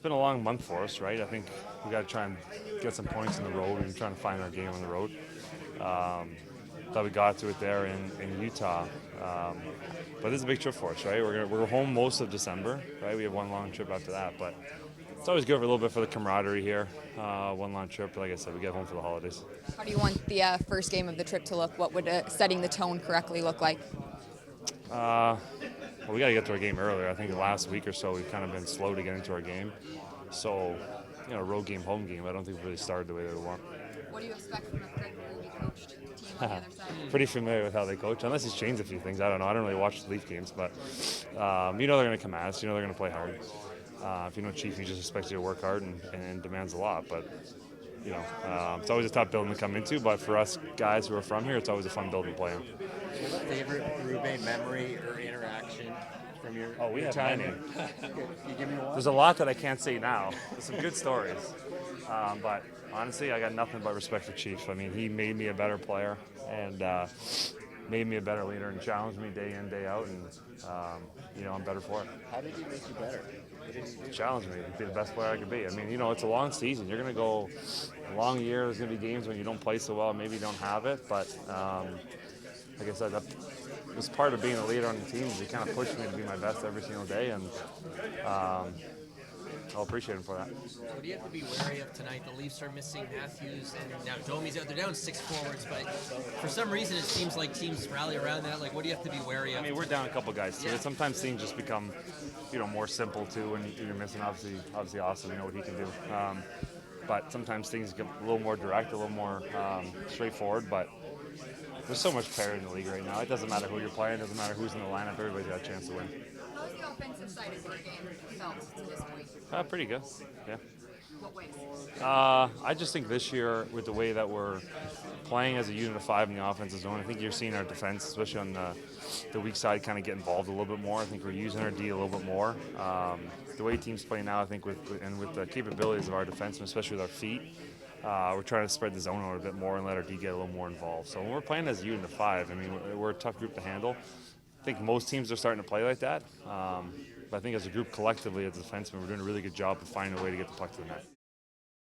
been a long month for us, right? I think we got to try and get some points on the road. We've been trying to find our game on the road. Thought we got to it there in Utah. But this is a big trip for us, right? We're home most of December, right? We have one long trip after that, but it's always good for a little bit for the camaraderie here. One long trip, but like I said, we get home for the holidays. How do you want the first game of the trip to look? What would setting the tone correctly look like? Well, we got to get to our game earlier. I think the last week or so we've kind of been slow to get into our game. So, road game, home game, I don't think we really started the way that we want. What do you expect from a Pregame coached team on the other side? Pretty familiar with how they coach, unless he's changed a few things. I don't know. I don't really watch the Leaf games, but they're going to come at us. They're going to play hard. If you know Chief, he just expects you to work hard and demands a lot. But it's always a tough building to come into. But for us guys who are from here, it's always a fun building to play in. Favorite Pregame memory or interaction from your we have time? many. You give me one. There's a lot that I can't say now. There's some good stories. But honestly, I got nothing but respect for Chief. I mean, he made me a better player and made me a better leader and challenged me day in, day out. And, I'm better for it. How did he make you better? Challenge me to be the best player I could be. I mean, it's a long season. You're going to go a long year. There's going to be games when you don't play so well. Maybe you don't have it. But like I said, that was part of being a leader on the team. He kind of pushed me to be my best every single day. And I'll appreciate him for that. What do you have to be wary of tonight? The Leafs are missing Matthews, and now Domi's out. They're down 6 forwards, but for some reason it seems like teams rally around that. Like, what do you have to be wary of? I mean, we're down a couple guys too. Yeah. Sometimes things just become, more simple too, and you're missing obviously Austin. You know what he can do. But sometimes things get a little more direct, a little more straightforward. But there's so much parity in the league right now. It doesn't matter who you're playing. It doesn't matter who's in the lineup. Everybody's got a chance to win. How's the offensive side of your game felt to this point? Pretty good, yeah. What ways? I just think this year, with the way that we're playing as a unit of 5 in the offensive zone, I think you're seeing our defense, especially on the weak side, kind of get involved a little bit more. I think we're using our D a little bit more. The way teams play now, I think, with the capabilities of our defensemen, especially with our feet, we're trying to spread the zone out a bit more and let our D get a little more involved. So when we're playing as a unit of 5, I mean, we're a tough group to handle. I think most teams are starting to play like that. But I think as a group collectively, as a defenseman, we're doing a really good job of finding a way to get the puck to the net.